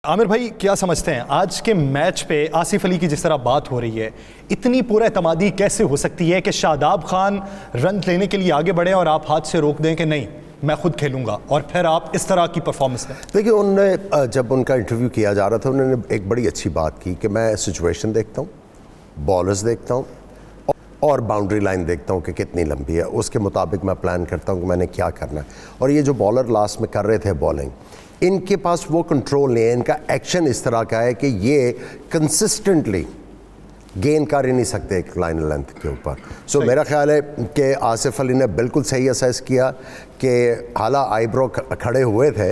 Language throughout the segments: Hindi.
आमिर भाई, क्या समझते हैं आज के मैच पे आसिफ अली की जिस तरह बात हो रही है, इतनी पूरा एतमादी कैसे हो सकती है कि शादाब खान रन लेने के लिए आगे बढ़े और आप हाथ से रोक दें कि नहीं मैं खुद खेलूंगा, और फिर आप इस तरह की परफॉर्मेंस दें? देखिए, उन्होंने जब उनका इंटरव्यू किया जा रहा था उन्होंने एक बड़ी अच्छी बात की कि मैं सिचुएशन देखता हूँ, बॉलर्स देखता हूँ और बाउंड्री लाइन देखता हूँ कि कितनी लंबी है, उसके मुताबिक मैं प्लान करता हूँ कि मैंने क्या करना है। और ये जो बॉलर लास्ट में कर रहे थे बॉलिंग, इनके पास वो कंट्रोल नहीं है, इनका एक्शन इस तरह का है कि ये कंसिस्टेंटली गेन कर ही नहीं सकते एक लाइन लेंथ के ऊपर। सो मेरा ख्याल है कि आसिफ अली ने बिल्कुल सही असेस किया कि हाला आईब्रो खड़े हुए थे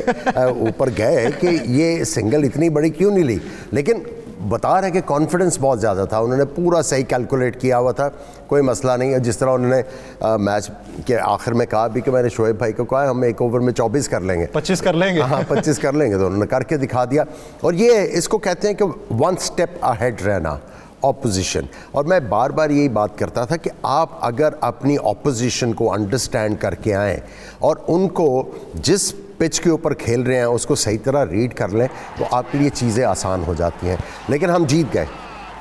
ऊपर गए कि ये सिंगल इतनी बड़ी क्यों नहीं ली, लेकिन बता रहे कि कॉन्फिडेंस बहुत ज़्यादा था, उन्होंने पूरा सही कैलकुलेट किया हुआ था, कोई मसला नहीं है। जिस तरह उन्होंने मैच के आखिर में कहा भी कि मैंने शोएब भाई को कहा हम एक ओवर में 24 कर लेंगे, 25 कर लेंगे, हाँ 25 कर लेंगे, तो उन्होंने करके दिखा दिया। और ये इसको कहते हैं कि वन स्टेप अहेड रहना ऑपोजिशन। और मैं बार बार यही बात करता था कि आप अगर अपनी ऑपोजिशन को अंडरस्टैंड करके आएँ और उनको जिस पिच के ऊपर खेल रहे हैं उसको सही तरह रीड कर लें तो आपके लिए चीज़ें आसान हो जाती हैं। लेकिन हम जीत गए,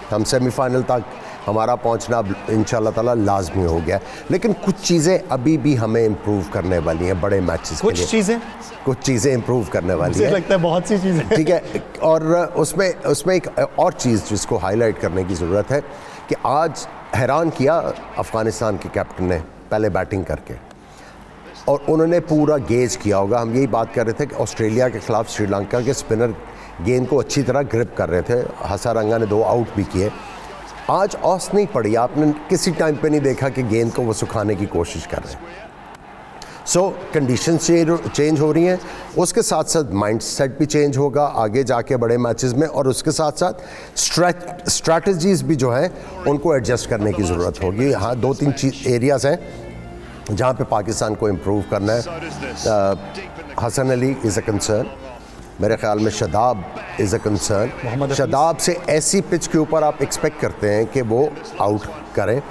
हम सेमीफाइनल तक हमारा पहुंचना इंशाल्लाह ताला लाजमी हो गया, लेकिन कुछ चीज़ें अभी भी हमें इम्प्रूव करने वाली हैं बड़े मैचेस के लिए। कुछ चीज़ें इम्प्रूव करने वाली हैं, लगता है बहुत सी चीज़ें, ठीक है। और उसमें एक और चीज़ जिसको हाईलाइट करने की ज़रूरत है कि आज हैरान किया अफ़गानिस्तान के कैप्टन ने पहले बैटिंग करके, और उन्होंने पूरा गेज किया होगा। हम यही बात कर रहे थे कि ऑस्ट्रेलिया के ख़िलाफ़ श्रीलंका के स्पिनर गेंद को अच्छी तरह ग्रिप कर रहे थे, हसारंगा ने 2 आउट भी किए। आज ऑस नहीं पड़ी, आपने किसी टाइम पे नहीं देखा कि गेंद को वो सुखाने की कोशिश कर रहे हैं। सो कंडीशन चेंज हो रही हैं, उसके साथ साथ माइंड सेट भी चेंज होगा आगे जाके बड़े मैचेस में, और उसके साथ साथ स्ट्रैटेजीज़ भी जो है उनको एडजस्ट करने की ज़रूरत होगी। हाँ, 2-3 एरियाज़ हैं जहाँ पे पाकिस्तान को इम्प्रूव करना है। Hasan Ali is a concern, मेरे ख्याल में Shadab is a concern. Shadab से ऐसी पिच के ऊपर आप एक्सपेक्ट करते हैं कि वो आउट करें।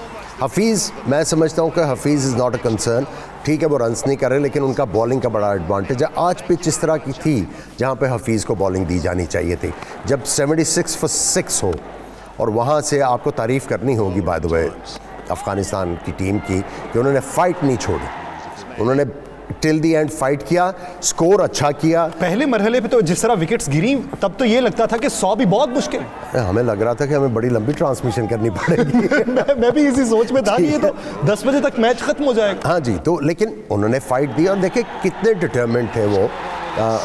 हफीज़, मैं समझता हूँ कि Hafeez is not a concern, ठीक है वो रन्स नहीं कर रहे लेकिन उनका बॉलिंग का बड़ा एडवांटेज है। आज पिच इस तरह की थी जहाँ पे हफीज़ को बॉलिंग दी जानी चाहिए थी, जब 76 for 6 हो, और वहाँ से आपको तारीफ़ करनी होगी बाय द वे अफ़गानिस्तान की टीम की कि उन्होंने फ़ाइट नहीं छोड़ी, उन्होंने टिल दी एंड फाइट किया, स्कोर अच्छा किया। पहले मरहले पे तो जिस तरह विकेट्स गिरी तब तो ये लगता था कि 100 भी बहुत मुश्किल, हमें लग रहा था कि हमें बड़ी लंबी ट्रांसमिशन करनी पड़ेगी मैं भी इसी सोच में था कि ये तो 10 बजे तक मैच खत्म हो जाएगा। हाँ जी, तो लेकिन उन्होंने फाइट दी और देखे कितने डिटरमेंट थे वो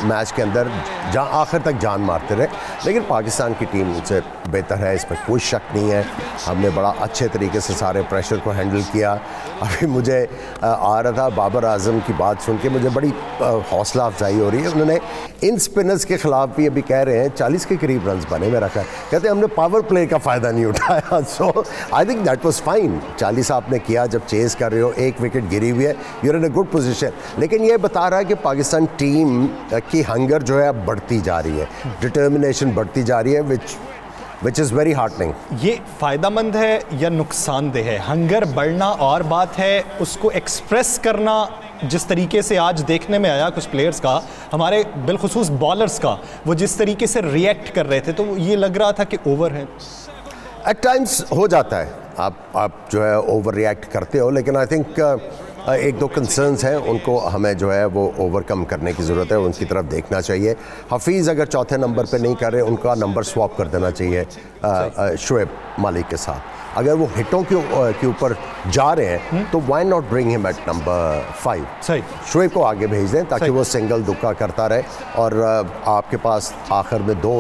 मैच के अंदर, जहाँ आखिर तक जान मारते रहे। लेकिन पाकिस्तान की टीम उनसे बेहतर है, इसमें कोई शक नहीं है। हमने बड़ा अच्छे तरीके से सारे प्रेशर को हैंडल किया। अभी मुझे आ रहा था बाबर आजम की बात सुन के मुझे बड़ी हौसला अफजाई हो रही है। उन्होंने इन स्पिनर्स के ख़िलाफ़ भी अभी कह रहे हैं 40 के करीब रन बने, मेरा ख्याल कहते हैं हमने पावर प्ले का फ़ायदा नहीं उठाया। So I think that was fine. 40 आपने किया, जब चेज़ कर रहे हो, 1 विकेट गिरी हुई है, you're in a good position. लेकिन ये बता रहा है कि पाकिस्तान टीम की हंगर जो है अब बढ़ती जा रही है, डिटर्मिनेशन बढ़ती जा रही है, विच इज़ वेरी हार्टनिंग। ये फ़ायदामंद है या नुकसानदेह है? हंगर बढ़ना और बात है, उसको एक्सप्रेस करना जिस तरीके से आज देखने में आया कुछ प्लेयर्स का, हमारे बिलखुसूस बॉलर्स का, वो जिस तरीके से रिएक्ट कर रहे थे तो ये लग रहा था कि ओवर है। एट टाइम्स हो जाता है, आप जो है ओवर रिएक्ट करते हो, लेकिन आई थिंक 1-2 कंसर्न्स हैं, उनको हमें जो है वो ओवरकम करने की ज़रूरत है, उनकी तरफ देखना चाहिए। हफीज़ अगर चौथे नंबर पे नहीं कर रहे, उनका नंबर स्वैप कर देना चाहिए शोएब मालिक के साथ। अगर वो हिटों के ऊपर जा रहे हैं तो why not bring him at number 5। सही, शोएब को आगे भेज दें ताकि वो सिंगल दुक्का करता रहे और आपके पास आखिर में 2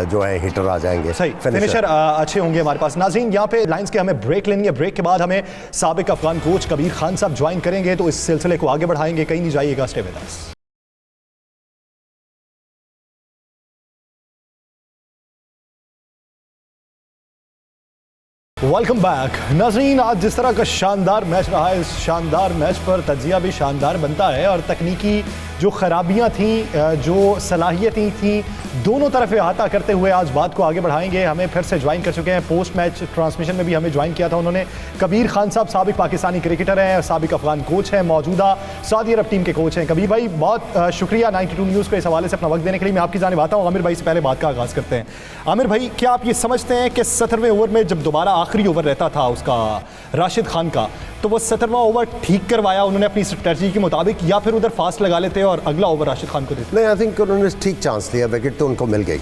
जो है हिटर आ जाएंगे, सही फिनिशर अच्छे होंगे हमारे पास। नाज़रीन, यहाँ पे लाइंस के हमें ब्रेक लेनी है, ब्रेक के बाद हमें साबिक अफगान कोच कबीर खान साहब ज्वाइन करेंगे, तो इस सिलसिले को आगे बढ़ाएंगे, कहीं नहीं जाइएगा, stay with us. Welcome back. नाज़रीन, आज जिस तरह का शानदार मैच रहा है, इस शानदार मैच पर तजिया भी शानदार बनता है और तकनीकी जो खराबियाँ थीं, जो सलाहियतें थीं, दोनों तरफ अहाता करते हुए आज बात को आगे बढ़ाएंगे। हमें फिर से ज्वाइन कर चुके हैं, पोस्ट मैच ट्रांसमिशन में भी हमें ज्वाइन किया था उन्होंने, कबीर खान साहब, साबिक पाकिस्तानी क्रिकेटर हैं, साबिक अफगान कोच हैं, मौजूदा सऊदी अरब टीम के कोच हैं। कबीर भाई बहुत शुक्रिया 92 न्यूज़ को इस हवाले से अपना वक्त देने के लिए। मैं आपकी जानिब आता हूँ, आमिर भाई से पहले बात का आगाज़ करते हैं। आमिर भाई, क्या आप ये समझते हैं कि 17वें ओवर में जब दोबारा आखिरी ओवर रहता था उसका राशिद खान का, तो वो 17वां ओवर ठीक करवाया उन्होंने अपनी स्ट्रेटजी के मुताबिक, या फिर उधर फास्ट लगा लेते और अगला ओवर राशिद खान को देते? नहीं, आई थिंक उन्होंने ठीक चांस लिया, विकेट तो उनको मिल गई।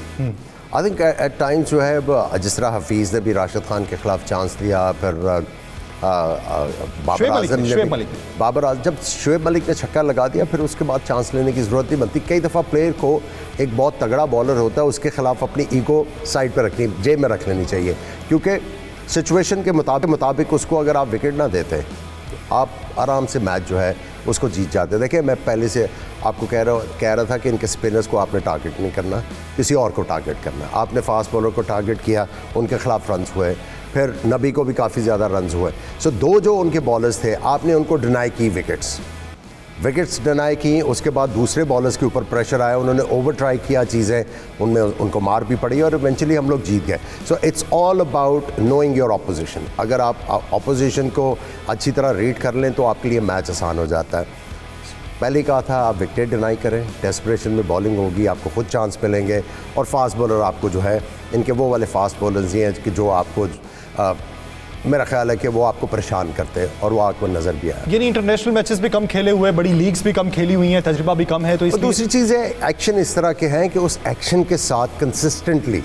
आई थिंक एट टाइम्स जो है, जिस तरह हफीज़ ने भी राशिद खान के खिलाफ चांस लिया, फिर बाबर आजम ने, जब शुएब मलिक ने छक्का लगा दिया, फिर उसके बाद चांस लेने की ज़रूरत नहीं बनती। कई दफ़ा प्लेयर को एक बहुत तगड़ा बॉलर होता है, उसके खिलाफ अपनी ईगो साइड पर रखनी, जेब में रख लेनी चाहिए, क्योंकि सिचुएशन के मुताबिक उसको अगर आप विकेट ना देते, आप आराम से मैच जो है उसको जीत जाते। देखिए, मैं पहले से आपको कह रहा था कि इनके स्पिनर्स को आपने टारगेट नहीं करना, किसी और को टारगेट करना। आपने फास्ट बॉलर को टारगेट किया, उनके खिलाफ रन्स हुए, फिर नबी को भी काफ़ी ज़्यादा रन्स हुए। सो दो जो उनके बॉलर्स थे, आपने उनको डिनाई की विकेट्स डिनाई की। उसके बाद दूसरे बॉलर्स के ऊपर प्रेशर आया, उन्होंने ओवर ट्राई किया चीज़ें, उनमें उनको मार भी पड़ी और इवेंचुअली हम लोग जीत गए। सो it's all about knowing your opposition. अगर आप ऑपोजिशन को अच्छी तरह रीड कर लें तो आपके लिए मैच आसान हो जाता है। पहले कहा था, आप विकेट डिनाई करें, डेस्परेशन में बॉलिंग होगी, आपको खुद चांस मिलेंगे, और फास्ट बॉलर आपको जो है, इनके वो वाले फास्ट बॉलर्स ही हैं कि जो आपको मेरा ख्याल है कि वो आपको परेशान करते हैं, और वो आपको नज़र भी आया। यानी इंटरनेशनल मैचेस भी कम खेले हुए, बड़ी लीग्स भी कम खेली हुई हैं, तजुर्बा भी कम है, तो इसलिए दूसरी चीज़ है, एक्शन इस तरह के हैं कि उस एक्शन के साथ कंसिस्टेंटली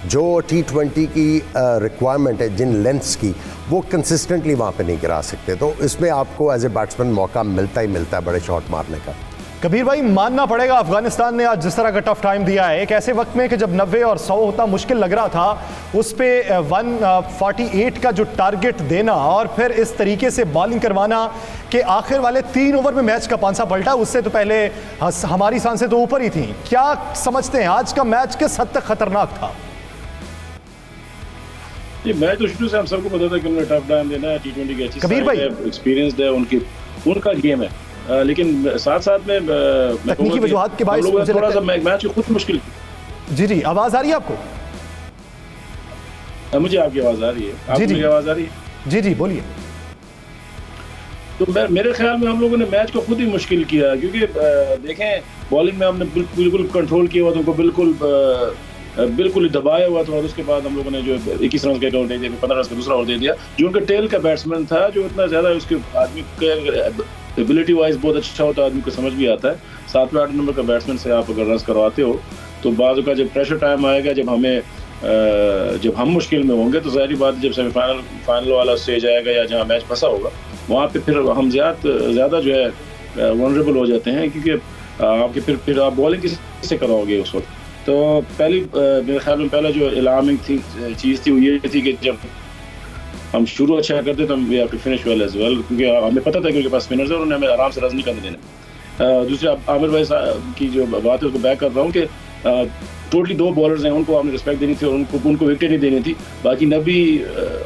जो T20 की रिक्वायरमेंट है, जिन लेंथ्स की, वो कंसिस्टेंटली वहाँ पे नहीं गिरा सकते। तो इसमें आपको एज ए बैट्समैन मौका मिलता ही मिलता है बड़े शॉट मारने का। कबीर भाई, मानना पड़ेगा अफगानिस्तान ने आज जिस तरह का टफ टाइम दिया है, एक ऐसे वक्त में कि जब 90 और 100 होता मुश्किल लग रहा था, उस पे 148 का जो टारगेट देना और फिर इस तरीके से बॉलिंग करवाना कि आखिर वाले 3 ओवर में मैच का पांसा पलटा। उससे तो पहले हमारी सांसें तो ऊपर ही थी। क्या समझते हैं आज का मैच किस हद तक खतरनाक था? ये मैच तो शुरू से हम सबको पता था कि उन्होंने टफ टाइम देना है। T20 की अच्छी कबीर भाई, एक्सपीरियंस्ड है, उनका गेम है, लेकिन साथ में तकनीकी वजूहात के बाद थोड़ा सा मैच को खुद मुश्किल। जी, आवाज़ आ रही है आपको? मुझे आपकी आवाज़ आ रही है। आपको मेरी आवाज़ आ रही है? जी, बोलिए। तो मेरे ख्याल में हम लोगों ने मैच को खुद ही मुश्किल किया, क्योंकि देखें, बॉलिंग में हमने बिल्कुल कंट्रोल किया हुआ था, उनको बिल्कुल दबाया हुआ था, और उसके बाद हम लोगों ने जो 21 रन का एक ओवर दे दिया, 15 रन का दूसरा ओवर दे दिया। जो उनका टेल का बैट्समैन था, जो इतना ज़्यादा उसके आदमी के एबिलिटी वाइज बहुत अच्छा होता है, आदमी को समझ भी आता है। 7वें 8वें नंबर का बैट्समैन से आप अगर रन करवाते हो, तो बाज़ का जब प्रेशर टाइम आएगा, जब हम मुश्किल में होंगे, तो ज़ाहिर बात है, जब सेमीफाइनल वाला स्टेज आएगा या जहाँ मैच फंसा होगा, वहाँ पे फिर हम ज़्यादा जो है वनरेबल हो जाते हैं, क्योंकि आपके फिर आप बॉलिंग किससे कराओगे उस वक्त। तो मेरे ख्याल में पहला जो अलार्मिंग चीज़ थी वो ये थी कि जब हम शुरू अच्छा करते तो we have to finish well as well, क्योंकि हमें पता था कि उनके पास स्पिनर्स है और उन्होंने हमें आराम से रन नहीं करने देने। दूसरे, आमिर भाई की जो बात है उसको बैक कर रहा हूँ कि टोटली 2 बॉलर्स हैं, उनको आपने रिस्पेक्ट देनी थी और उनको विकेट नहीं देनी थी। बाकी नबी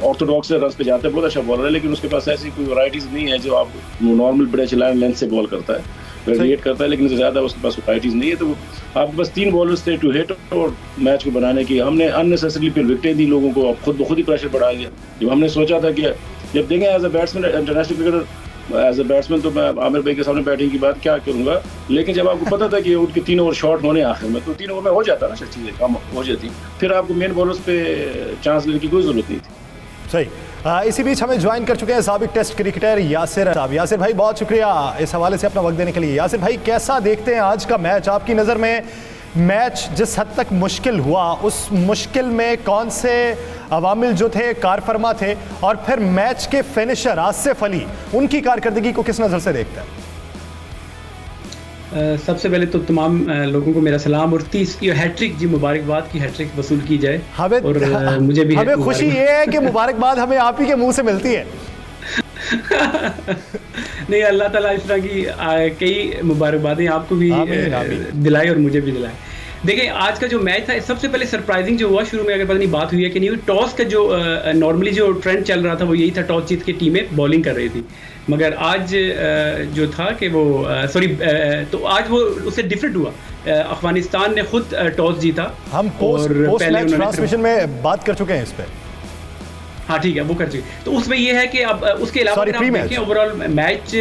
ऑर्थोडॉक्स रन पे जाता है, बहुत अच्छा बॉलर है, लेकिन उसके पास ऐसी कोई वैराइटीज़ नहीं है जो आप नॉर्मल बड़े चलाएं लेंथ से बॉल करता है, वेरिएट करता है, लेकिन इससे ज़्यादा उसके पास वैराइटीज़ नहीं है। तो आपके पास 3 बॉलर्स थे टू हिट और मैच को बनाने की। हमने अननेसेसरली फिर विकेटें दी लोगों को, खुद ही प्रेशर बढ़ा दिया। जब हमने सोचा था कि जब देखें as a batsman, international cricketer, as a batsman, तो मैं आमिर भाई के सामने बैटिंग की बात क्या करूँगा, लेकिन जब आपको पता था कि उनके 3 ओवर शॉर्ट होने आखिर में, तो 3 ओवर में हो जाता ना, सब चीज़ें कम हो जाती, फिर आपको मेन बॉलर्स पे चांस लेने की कोई ज़रूरत नहीं थी। सही। इसी बीच हमें ज्वाइन कर चुके हैं साबिक टेस्ट क्रिकेटर यासिर साहब। यासिर भाई, बहुत शुक्रिया इस हवाले से अपना वक्त देने के लिए। यासिर भाई, कैसा देखते हैं आज का मैच? आपकी नज़र में मैच जिस हद तक मुश्किल हुआ, उस मुश्किल में कौन से अवामिल जो थे कार फरमा थे, और फिर मैच के फिनिशर आसिफ अली, उनकी कारकर्दगी को किस नज़र से देखते हैं? सबसे पहले तो तमाम लोगों को मेरा सलाम, और 30 की हैट्रिक, जी मुबारकबाद की हैट्रिक वसूल की जाए। और मुझे भी हमें खुशी ये है कि मुबारकबाद हमें आप ही के मुंह से मिलती है। नहीं, अल्लाह ताला इस तरह की कई मुबारकबादें आपको भी दिलाए और मुझे भी दिलाए। देखिए आज का जो मैच था, सबसे पहले सरप्राइजिंग जो हुआ शुरू में, अगर पता नहीं बात हुई है कि नहीं, टॉस का जो नॉर्मली जो ट्रेंड चल रहा था वो यही था, टॉस जीत के टीमें बॉलिंग कर रही थी। मगर आज जो था कि वो तो आज वो उससे डिफरेंट हुआ। अफगानिस्तान ने खुद टॉस जीता। हम पोस्ट मैच ट्रांसमिशन में बात कर चुके हैं इस पे। हाँ ठीक है, वो कर चुके। तो उसमें ये है कि अब उसके अलावा देखें ओवरऑल मैच,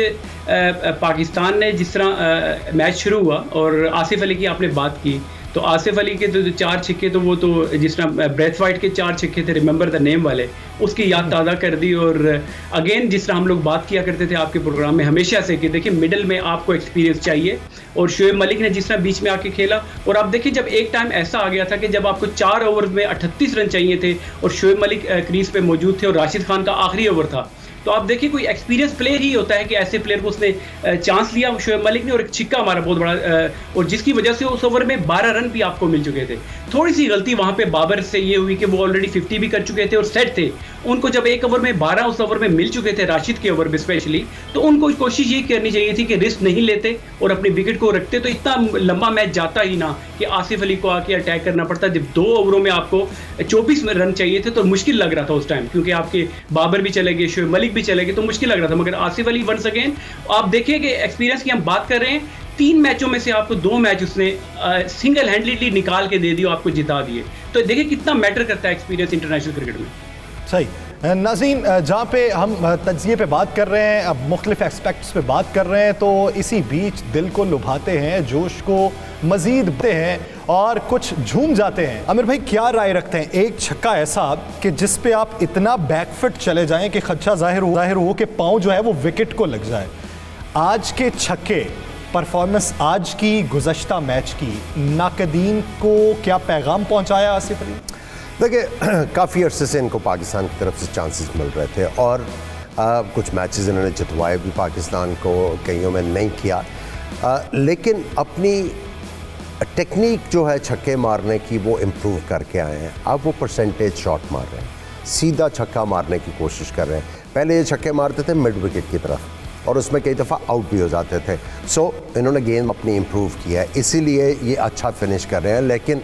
पाकिस्तान ने जिस तरह मैच शुरू हुआ, और आसिफ अली की आपने बात की, तो आसिफ अली के तो 4 छक्के, तो वो तो जिस तरह ब्रेथवाइट के 4 छक्के थे, रिमेंबर द नेम वाले, उसकी याद ताज़ा कर दी। और अगेन जिस तरह हम लोग बात किया करते थे आपके प्रोग्राम में हमेशा से कि देखिए मिडिल में आपको एक्सपीरियंस चाहिए, और शोएब मलिक ने जिस तरह बीच में आके खेला। और आप देखिए जब एक टाइम ऐसा आ गया था कि जब आपको 4 ओवर में 38 रन चाहिए थे और शोएब मलिक क्रीज पे मौजूद थे और राशिद खान का आखिरी ओवर था, तो आप देखिए कोई एक्सपीरियंस प्लेयर ही होता है कि ऐसे प्लेयर को उसने चांस लिया शोएब मलिक ने, और एक छिक्का मारा बहुत बड़ा, और जिसकी वजह से उस ओवर में 12 रन भी आपको मिल चुके थे। थोड़ी सी गलती वहां पे बाबर से ये हुई कि वो ऑलरेडी 50 भी कर चुके थे और सेट थे। उनको जब एक ओवर में 12 उस ओवर में मिल चुके थे, राशिद के ओवर में स्पेशली, तो उनको कोशिश ये करनी चाहिए थी कि रिस्क नहीं लेते और अपनी विकेट को रखते, तो इतना लंबा मैच जाता ही ना कि आसिफ अली को आके अटैक करना पड़ता। जब 2 ओवरों में आपको 24 रन चाहिए थे तो मुश्किल लग रहा था उस टाइम, क्योंकि आपके बाबर भी चले गए, शोएब मलिक भी चले गए, तो मुश्किल लग रहा था। मगर आसिफ अली वंस अगेन, आप देखिए कि एक्सपीरियंस की हम बात कर रहे हैं, 3 मैचों में से आपको 2 मैच उसने सिंगल हैंडलिटली निकाल के दे दिए, आपको जिता दिए। तो देखिए कितना मैटर करता है एक्सपीरियंस इंटरनेशनल क्रिकेट में। सही नाज़रीन, जहाँ पे हम तज्ज़िये पे बात कर रहे हैं, अब मुख्तलिफ एस्पेक्ट्स पे बात कर रहे हैं, तो इसी बीच दिल को लुभाते हैं, जोश को मज़ीद बढ़ते हैं और कुछ झूम जाते हैं। आमिर भाई क्या राय रखते हैं, एक छक्का ऐसा कि जिस पे आप इतना बैकफुट चले जाएं कि खदशा जाहिर हो कि पाँव जो है वो विकेट को लग जाए, आज के छक्के परफॉर्मेंस आज की गुज़श्ता मैच की नाक़दीन को क्या पैगाम पहुँचाया आसिफ अली? देखिए काफ़ी अरसे से इनको पाकिस्तान की तरफ से चांसेस मिल रहे थे, और कुछ मैचेस इन्होंने जितवाए भी पाकिस्तान को, कईयों में नहीं किया, लेकिन अपनी टेक्निक जो है छक्के मारने की वो इम्प्रूव करके आए हैं। अब वो परसेंटेज शॉट मार रहे हैं, सीधा छक्का मारने की कोशिश कर रहे हैं। पहले ये छक्के मारते थे मिड विकेट की तरफ और उसमें कई दफ़ा आउट भी हो जाते थे। सो इन्होंने गेम अपनी इम्प्रूव किया है, इसीलिए ये अच्छा फिनिश कर रहे हैं। लेकिन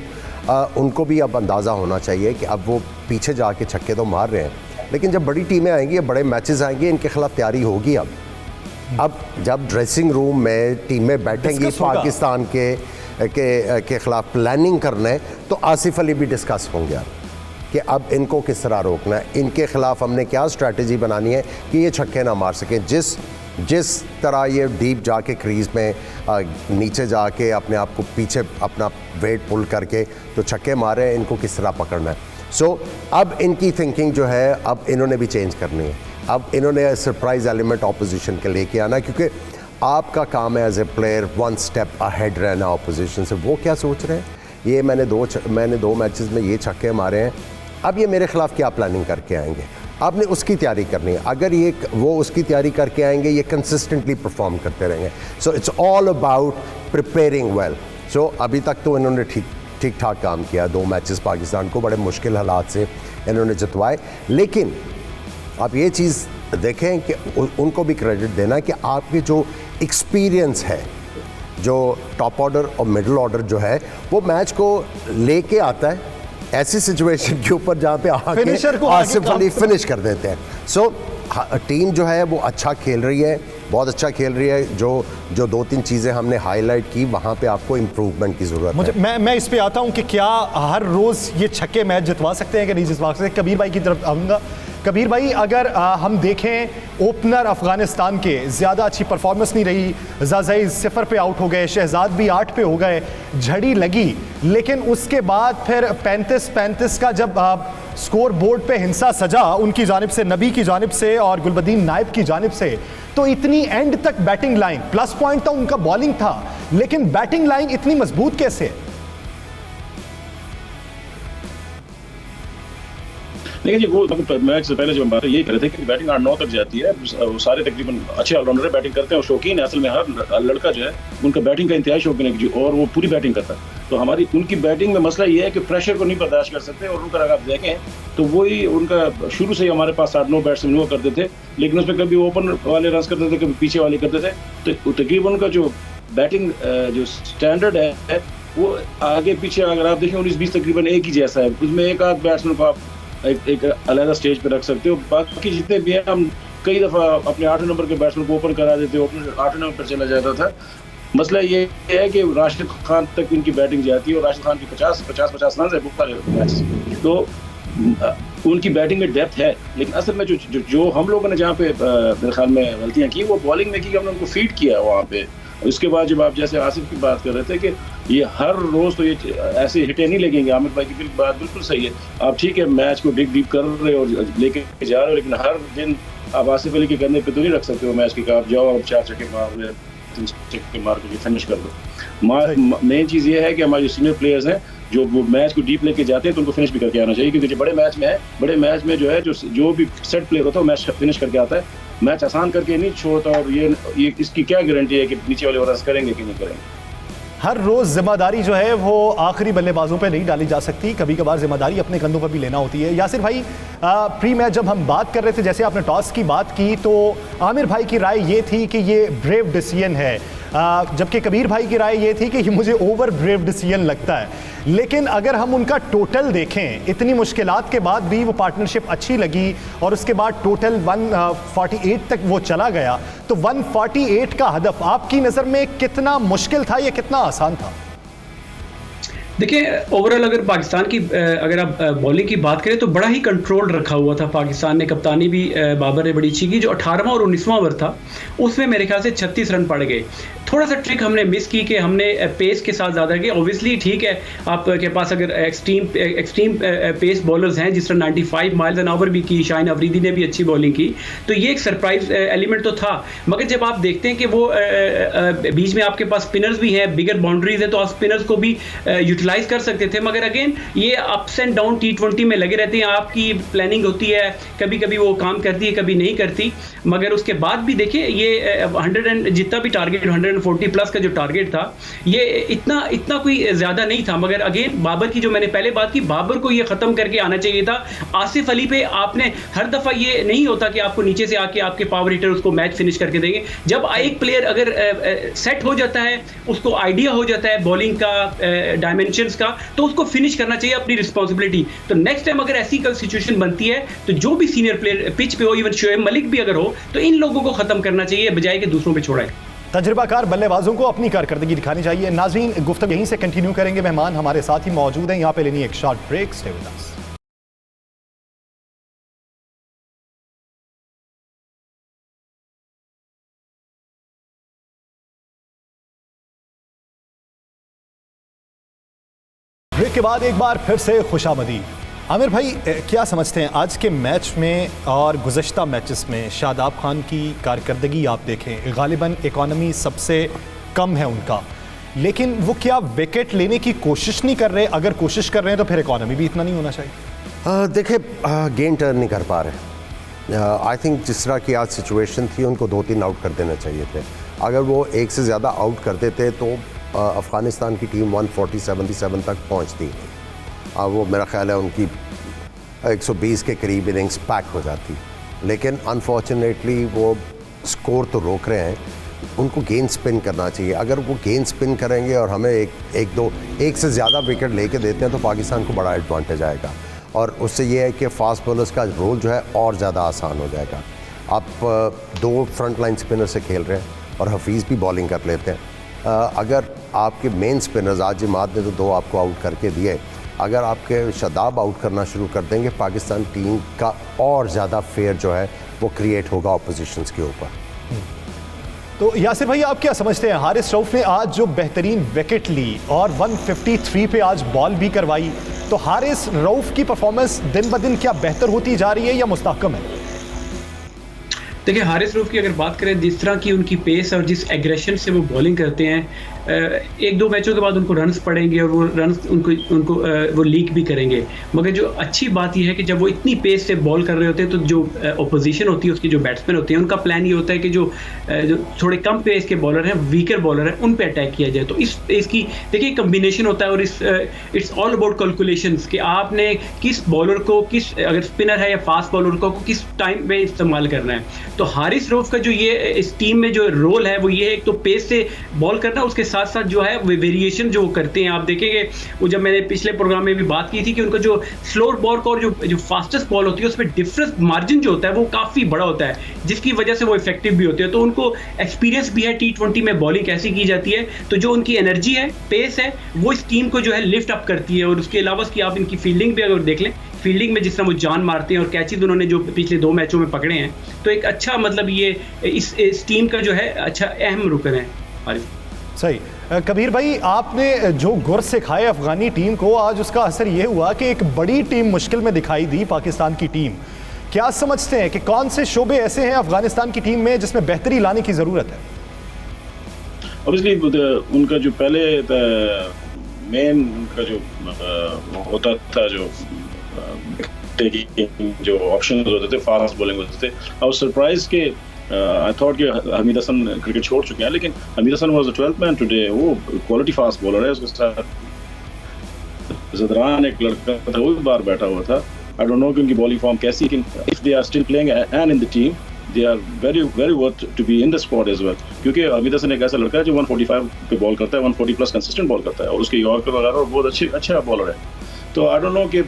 उनको भी अब अंदाज़ा होना चाहिए कि अब वो पीछे जाके छक्के तो मार रहे हैं, लेकिन जब बड़ी टीमें आएंगी, बड़े मैचेस आएंगे, इनके खिलाफ तैयारी होगी। अब जब ड्रेसिंग रूम में टीमें बैठेंगी पाकिस्तान के खिलाफ प्लानिंग करने, तो आसिफ अली भी डिस्कस होंगे कि अब इनको किस तरह रोकना है, इनके खिलाफ हमने क्या स्ट्रैटेजी बनानी है कि ये छक्के ना मार सकें। जिस तरह ये डीप जाके क्रीज में नीचे जाके अपने आप को पीछे अपना वेट पुल करके तो छक्के मारे, इनको किस तरह पकड़ना है। सो अब इनकी थिंकिंग जो है अब इन्होंने भी चेंज करनी है। अब इन्होंने सरप्राइज एलिमेंट ऑपोजिशन के लेके आना, क्योंकि आपका काम है as a player 1 step ahead रहना ऑपोजिशन से। वो क्या सोच रहे हैं, ये मैंने 2 मैचेस में ये छक्के मारे हैं, अब ये मेरे खिलाफ क्या प्लानिंग करके आएंगे। आपने उसकी तैयारी करनी है। अगर वो उसकी तैयारी करके आएंगे, ये कंसिस्टेंटली परफॉर्म करते रहेंगे। So it's all about preparing well. So अभी तक तो इन्होंने ठीक ठाक काम किया। 2 मैचेस पाकिस्तान को बड़े मुश्किल हालात से इन्होंने जितवाए, लेकिन आप ये चीज़ देखें कि उनको भी क्रेडिट देना कि आपके जो एक्सपीरियंस है, जो टॉप ऑर्डर और मिडिल ऑर्डर जो है, वो मैच को लेके आता है ऐसी सिचुएशन के ऊपर जहाँ पे आके आसिफ अली फिनिश कर देते हैं। सो टीम जो है वो अच्छा खेल रही है, बहुत अच्छा खेल रही है। जो 2-3 चीज़ें हमने हाईलाइट की, वहाँ पे आपको इम्प्रूवमेंट की ज़रूरत है। मैं इस पे आता हूँ कि क्या हर रोज़ ये छक्के मैच जितवा सकते हैं कि नहीं जितवा सकते। कबीर भाई की तरफ आऊँगा। कबीर भाई, अगर हम देखें ओपनर अफगानिस्तान के ज़्यादा अच्छी परफॉर्मेंस नहीं रही, ज़ाज़ई 0 पे आउट हो गए, शहजाद भी 8 पे हो गए, झड़ी लगी, लेकिन उसके बाद फिर 35-35 का जब स्कोर बोर्ड पे हिंसा सजा उनकी जानिब से, नबी की जानिब से और गुलबदीन नाइब की जानिब से, तो इतनी एंड तक बैटिंग लाइन, प्लस पॉइंट तो उनका बॉलिंग था, लेकिन बैटिंग लाइन इतनी मजबूत कैसे है? लेकिन जी वो मैच से पहले जब हम बात यही कर रहे थे कि बैटिंग 8-9 तक जाती है। वो सारे तकरीबन अच्छे ऑलराउंडर बैटिंग करते हैं और शौकीन है। असल में हर लड़का जो है उनका बैटिंग का इंतहाई शौकीन है और वो पूरी बैटिंग करता है। तो हमारी उनकी बैटिंग में मसला ये है कि प्रेशर को नहीं बर्दाश्त कर सकते, और उनका अगर आप देखें तो वही उनका शुरू से ही हमारे पास 8-9 बैट्समैन हुआ करते थे, लेकिन उसमें कभी ओपन वाले रन करते थे, कभी पीछे वाले करते थे। तो तकरीबन उनका जो बैटिंग जो स्टैंडर्ड है वो आगे पीछे अगर आप देखें 19-20 तकरीबन एक ही जैसा है, उसमें एक आध बैट्समैन को आप एक अलग स्टेज पे रख सकते हो, बाकी जितने भी हैं हम कई दफ़ा अपने 8 नंबर के बैट्समैन को ओपन करा देते, ओपनर 8 नंबर पर चला जाता था। मसला ये है कि राशिद खान तक इनकी बैटिंग जाती है और राशिद खान की 50 रन है बुखार मैच, तो उनकी बैटिंग में डेप्थ है, लेकिन असल में जो हम लोगों ने जहाँ पे मेरे ख्याल में गलतियाँ की वो बॉलिंग में की कि हमने उनको फीड किया वहाँ पे। उसके बाद जब आप जैसे आसिफ की बात कर रहे थे कि ये हर रोज़ तो ये ऐसे हिटें नहीं लगेंगे, आमिर भाई की बात बिल्कुल सही है। आप ठीक है मैच को डिग डीप कर रहे हो और लेके जा रहे हो, लेकिन हर दिन आप आसिफ अली के कंधे पे तो नहीं रख सकते हो मैच के, आप जाओ और 4 छक्के मार रहे 3 छक्के मार के फिनिश कर दो। मेन चीज़ ये है कि हमारे सीनियर प्लेयर्स हैं जो वो मैच को डीप लेके जाते हैं तो उनको फिनिश भी करके आना चाहिए, क्योंकि जो बड़े मैच में जो है जो भी सेट प्लेयर होता है वो मैच फिनिश करके आता है, मैच आसान करके नहीं छोड़ता। और ये इसकी क्या गारंटी है कि नीचे वाले ओवर्स करेंगे कि नहीं करेंगे। हर रोज़ जिम्मेदारी जो है वो आखिरी बल्लेबाजों पे नहीं डाली जा सकती, कभी कभार जिम्मेदारी अपने कंधों पर भी लेना होती है। यासिर भाई, प्री मैच जब हम बात कर रहे थे, जैसे आपने टॉस की बात की, तो आमिर भाई की राय ये थी कि ये ब्रेव डिसीजन है, जबकि कबीर भाई की राय ये थी कि मुझे ओवर ब्रेव डिसीजन लगता है। लेकिन अगर हम उनका टोटल देखें, इतनी मुश्किलात के बाद भी वो पार्टनरशिप अच्छी लगी और उसके बाद टोटल 148 तक वो चला गया, तो 148 का हदफ आपकी नज़र में कितना मुश्किल था या कितना आसान था? देखिए, ओवरऑल अगर पाकिस्तान की अगर आप बॉलिंग की बात करें तो बड़ा ही कंट्रोल रखा हुआ था पाकिस्तान ने। कप्तानी भी बाबर ने बड़ी अच्छी की। जो 18वां और 19वां ओवर था उसमें मेरे ख्याल से 36 रन पड़ गए। थोड़ा सा ट्रिक हमने मिस की कि हमने पेस के साथ ज़्यादा किया। ऑब्वियसली ठीक है, आपके पास अगर एक्सट्रीम पेस बॉलर्स हैं, जिस तरह 95 माइल्स एन आवर भी की, शाहीन अफरीदी ने भी अच्छी बॉलिंग की, तो ये एक सरप्राइज एलिमेंट तो था। मगर जब आप देखते हैं कि वो बीच में आपके पास स्पिनर्स भी हैं, बिगर बाउंड्रीज है, तो आप स्पिनर्स को भी यूटिलाइज कर सकते थे। मगर अगेन ये अप्स एंड डाउन T20 में लगे रहते हैं, आपकी प्लानिंग होती है, कभी कभी वो काम करती है, कभी नहीं करती। मगर उसके बाद भी देखिए ये 100 जितना भी टारगेट 140 प्लस का जो टारगेट था, ये इतना कोई ज़्यादा नहीं था। मगर अगेन बाबर की जो मैंने पहले बात की, बाबर को ये ख़त्म करके आना चाहिए था। आसिफ अली पे आपने हर दफ़ा ये नहीं होता कि आपको नीचे से आके आपके पावर हिटर उसको मैच फिनिश करके देंगे। जब एक प्लेयर अगर सेट हो जाता है, उसको आइडिया हो जाता है बॉलिंग का, डायमेंशंस का, तो उसको फिनिश करना चाहिए अपनी रिस्पॉन्सिबिलिटी। तो नेक्स्ट टाइम अगर ऐसी कोई सिचुएशन बनती है तो जो भी सीनियर प्लेयर पिच पे हो, इवन शोएब मलिक भी अगर हो, तो इन लोगों को ख़त्म करना चाहिए बजाय कि दूसरों पे छोड़ाए। तजुर्बाकार बल्लेबाजों को अपनी कारकर्दगी दिखानी चाहिए। नाज़रीन, गुफ्तगू यहीं से कंटिन्यू करेंगे। मेहमान हमारे साथ ही मौजूद हैं, यहाँ पे लेनी एक short break. Stay with us. Break के बाद एक बार फिर से खुशामदी। आमिर भाई, क्या समझते हैं आज के मैच में और गुज़श्ता मैचेस में शादाब खान की कारकर्दगी आप देखें, गालिबन इकॉनमी सबसे कम है उनका, लेकिन वो क्या विकेट लेने की कोशिश नहीं कर रहे? अगर कोशिश कर रहे हैं तो फिर इकॉनमी भी इतना नहीं होना चाहिए। देखिए, गेम टर्न नहीं कर पा रहे। आई थिंक जिस तरह की आज सिचुएशन थी, उनको 2-3 आउट कर देने चाहिए थे। अगर वो एक से ज़्यादा आउट कर देते तो अफ़गानिस्तान की टीम 140-77 तक पहुँचती। वो मेरा ख्याल है उनकी 120 के करीब इनिंग्स पैक हो जाती, लेकिन अनफॉर्चुनेटली वो स्कोर तो रोक रहे हैं। उनको गेंद स्पिन करना चाहिए। अगर वो गेंद स्पिन करेंगे और हमें एक से ज़्यादा विकेट लेके देते हैं तो पाकिस्तान को बड़ा एडवांटेज आएगा, और उससे ये है कि फास्ट बॉलर्स का रोल जो है और ज़्यादा आसान हो जाएगा। आप 2 फ्रंट लाइन स्पिनर से खेल रहे हैं और हफीज़ भी बॉलिंग कर लेते हैं। अगर आपके मेन स्पिनर्स, आज जिमात ने तो 2 आपको आउट करके दिए, अगर आपके शादाब आउट करना शुरू कर देंगे, पाकिस्तान टीम का और ज़्यादा फेयर जो है वो क्रिएट होगा ऑपोजिशंस के ऊपर। तो यासिर भाई, आप क्या समझते हैं, हारिस रऊफ ने आज जो बेहतरीन विकेट ली और 153 पे आज बॉल भी करवाई, तो हारिस रऊफ की परफॉर्मेंस दिन ब दिन क्या बेहतर होती जा रही है या मुस्तहकम है? देखिए, हारिस रऊफ की अगर बात करें, जिस तरह की उनकी पेस और जिस एग्रेशन से वो बॉलिंग करते हैं, 1-2 मैचों के बाद उनको रन्स पड़ेंगे और वो रन्स उनको वो लीक भी करेंगे। मगर जो अच्छी बात यह है कि जब वो इतनी पेस से बॉल कर रहे होते हैं तो जो ओपोजिशन होती है, उसकी जो बैट्समैन होते हैं, उनका प्लान ये होता है कि जो थोड़े कम पेस के बॉलर हैं, वीकर बॉलर हैं, उन पर अटैक किया जाए। तो इसकी देखिए कम्बिनेशन होता है, और इट्स ऑल अबाउट कैलकुलेशंस कि आपने किस बॉलर को, किस अगर स्पिनर है या फास्ट बॉलर को किस टाइम पे इस्तेमाल करना है। तो हारिस रऊफ का जो ये इस टीम में जो रोल है वो ये है, एक तो पेस से बॉल करना, उसके साथ साथ जो है वेरिएशन जो करते हैं। आप देखेंगे वो जब मैंने पिछले प्रोग्राम में भी बात की थी कि उनका जो स्लो बॉल और जो फास्टेस्ट बॉल होती है उसमें डिफरेंस मार्जिन जो होता है वो काफ़ी बड़ा होता है, जिसकी वजह से वो इफेक्टिव भी होते हैं। तो उनको एक्सपीरियंस भी है T20 में बॉलिंग कैसी की जाती है, तो जो उनकी एनर्जी है, पेस है, वो इस टीम को जो है लिफ्ट अप करती है। और उसके अलावा कि आप इनकी फील्डिंग भी अगर देख लें, फील्डिंग में जिस तरह वो जान मारते हैं और कैचेज उन्होंने जो पिछले 2 मैचों में पकड़े हैं, तो एक अच्छा मतलब ये इस टीम का जो है अच्छा अहम रुकन है। सही। कबीर भाई, आपने जो गुर सिखाए अफगानी टीम को, आज उसका असर ये हुआ कि एक बड़ी टीम मुश्किल में दिखाई दी पाकिस्तान की टीम। क्या समझते हैं कि कौन से शोबे ऐसे हैं अफगानिस्तान की टीम में जिसमें बेहतरी लाने की ज़रूरत है? ऑब्वियसली उनका जो पहले मेन उनका जो होता था, जो ऑप्शन होते थे, फास्ट बॉलिंग होते थे। आई वाज सरप्राइज के आई थॉट कि हमीद हसन क्रिकेट छोड़ चुके हैं, लेकिन Hameed Hasan was the 12th man today. वो क्वालिटी फास्ट बॉलर है। उसके साथ ज़दरान एक लड़का था, वो भी बाहर बैठा हुआ था। आई डोंट नो कि उनकी बॉलिंग फॉर्म कैसी, लेकिन if they are still playing and in the team, they are very worth to be in the squad as well. क्योंकि हमीद हसन एक ऐसा लड़का है जो 145 पे बॉल करता है, 140 प्लस कंसिस्टेंट बॉल करता है, और उसके यॉर्कर वगैरह और बहुत अच्छा बॉलर है। तो आई डोंट नो कि